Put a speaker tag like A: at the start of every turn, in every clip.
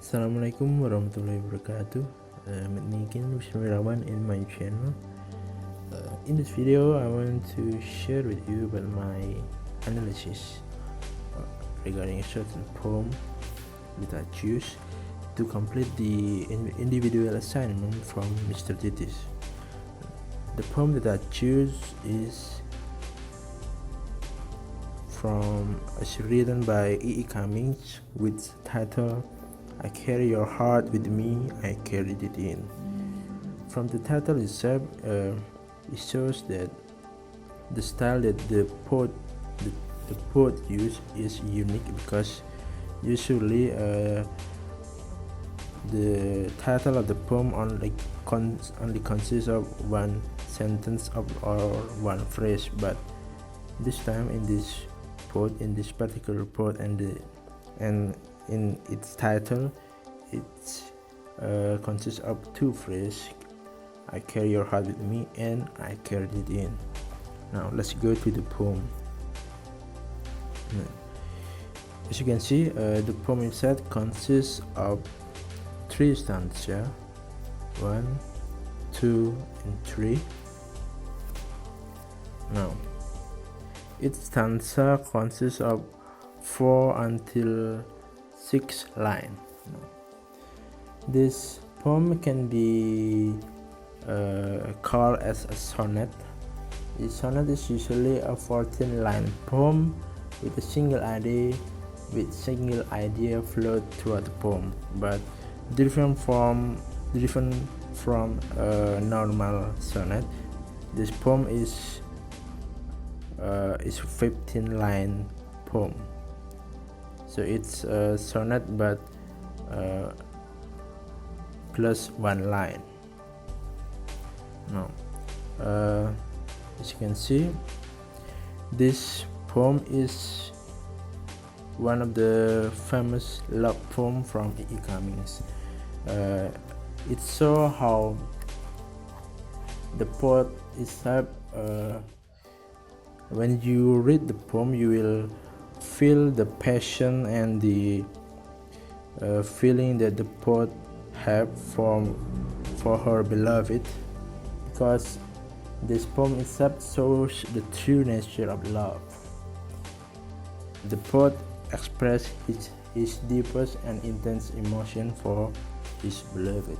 A: Assalamualaikum warahmatullahi wabarakatuh. With me again, Wisnu Wirawan in my channel. In this video, I want to share with you about my analysis regarding a certain poem that I choose to complete the individual assignment from Mr. Titis. The poem that I choose is written by Cummings with title I Carry Your Heart With Me, I Carried It In. From the title itself, it shows that the style that the poet used is unique, because usually the title of the poem only consists of one sentence or one phrase, but this time in this particular poem and in its title, it consists of two phrases: I carry your heart with me and I carried it in. Now let's go to the poem. As you can see, the poem itself consists of three stanzas: 1, 2, and 3. Now each stanza consists of 4 until 6 lines. This poem can be called as a sonnet. A sonnet is usually a 14-line poem with a single idea flowed throughout the poem, but different from a normal sonnet. This poem is 15-line poem, so it's a sonnet but plus 1 line. Now as you can see, this poem is one of the famous love poem from Cummings. It shows how the poet itself, when you read the poem, you will feel the passion and the feeling that the poet have for her beloved, because this poem itself shows the true nature of love. The poet expressed his deepest and intense emotion for his beloved.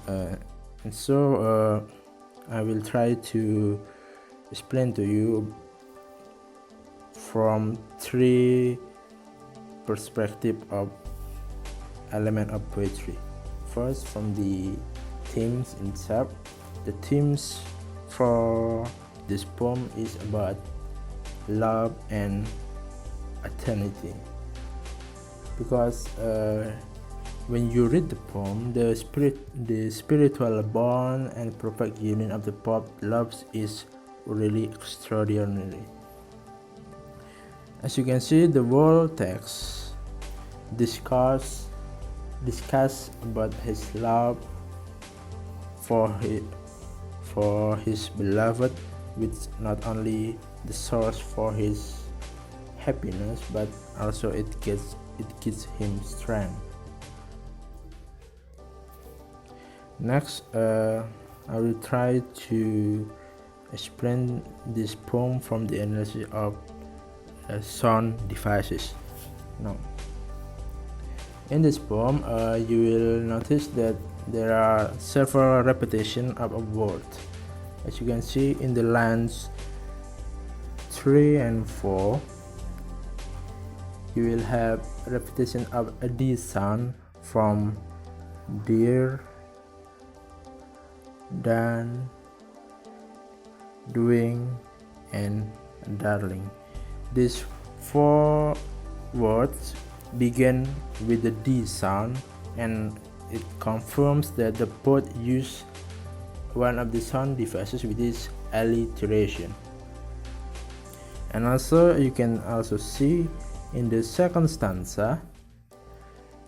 A: And so I will try to explain to you from 3 perspectives of element of poetry. First, from the themes itself. The themes for this poem is about love and eternity, because when you read the poem, the spiritual bond and perfect union of the poet loves is really extraordinary. As you can see, the whole text discuss about his love for his beloved, which not only the source for his happiness, but also it gives him strength. Next, I will try to explain this poem from the analysis of sound devices. Now, in this poem, you will notice that there are several repetitions of a word. As you can see in the lines 3 and 4, you will have repetition of a D sound from dear, done, doing, and darling. These 4 words begin with the D sound, and it confirms that the poet used one of the sound devices with this alliteration. And also you can also see in the second stanza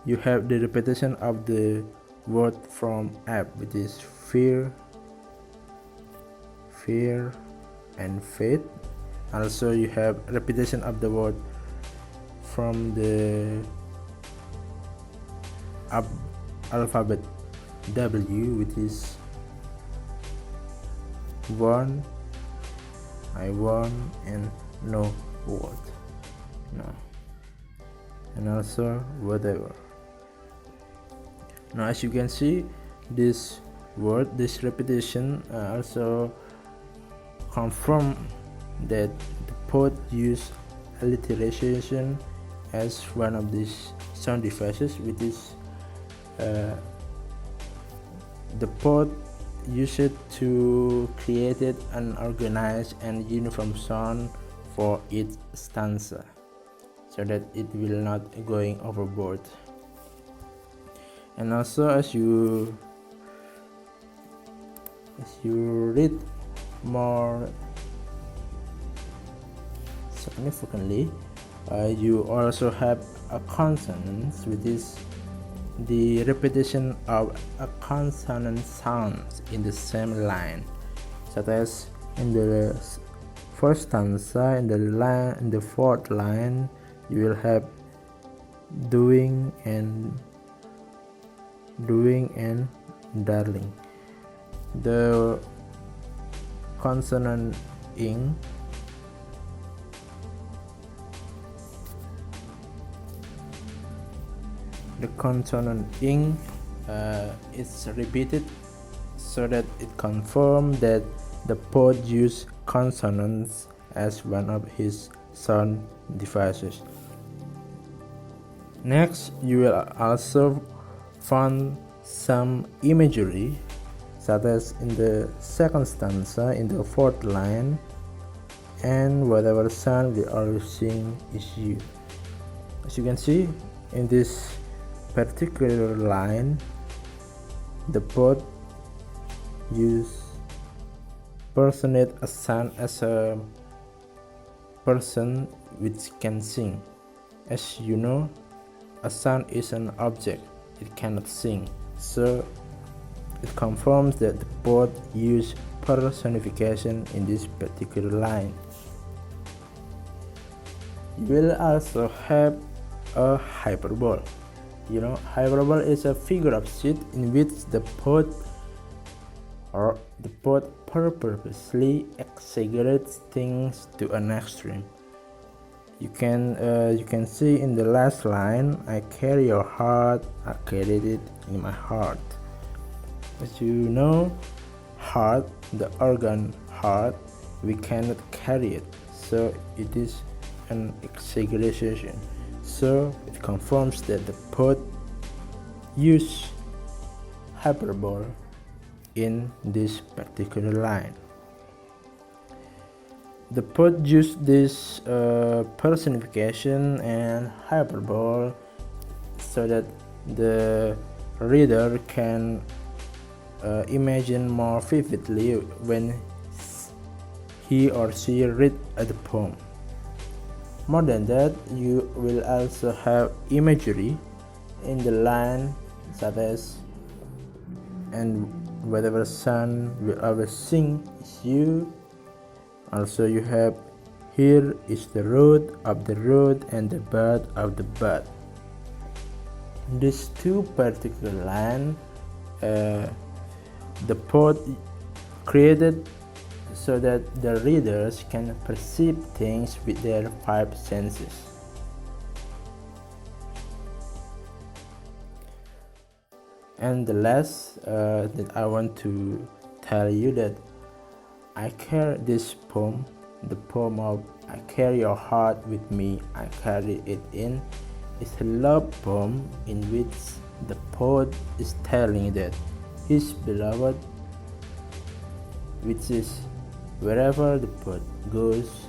A: you have the repetition of the word from F, which is fear, and faith. Also you have repetition of the word from the alphabet W, which is one, I want, and no word, no, and also whatever. Now as you can see, this word, this repetition also confirm that the poet used alliteration as one of these sound devices, which is the poet used it to create an organized and uniform sound for each stanza, so that it will not going overboard. And also as you read more significantly, you also have a consonant, which is the repetition of a consonant sounds in the same line, such as in the first stanza, in the fourth line, you will have doing and darling. The consonant ing is repeated so that it confirms that the poet used consonants as one of his sound devices. Next, you will also find some imagery, such as in the second stanza, in the fourth line, and whatever sound we are sing is you. As you can see, in this particular line, the poet personate a son as a person which can sing. As you know, a son is an object, it cannot sing, so it confirms that the poet used personification in this particular line. You will also have a hyperbole. Hyperbole is a figure of speech in which the poet purposely exaggerates things to an extreme. You can see in the last line, I carry your heart, I carried it in my heart. As you know, heart, the organ heart, we cannot carry it, so it is an exaggeration. So it confirms that the poet used hyperbole in this particular line. The poet used this personification and hyperbole so that the reader can imagine more vividly when he or she read the poem. More than that, you will also have imagery in the line, such as, and whatever son will always sing is you. Also you have, here is the root of the root and the bud of the bud. These two particular lines, the poet created so that the readers can perceive things with their five senses. And the last that I want to tell you, that I carry this poem, the poem of I Carry Your Heart With Me, I Carry It In, is a love poem in which the poet is telling that his beloved, which is wherever the poet goes,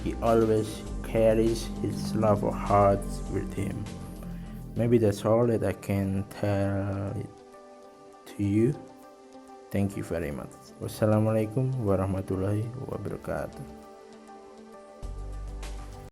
A: he always carries his love or heart with him. Maybe that's all that I can tell it to you. Thank you very much. Wassalamualaikum warahmatullahi wabarakatuh.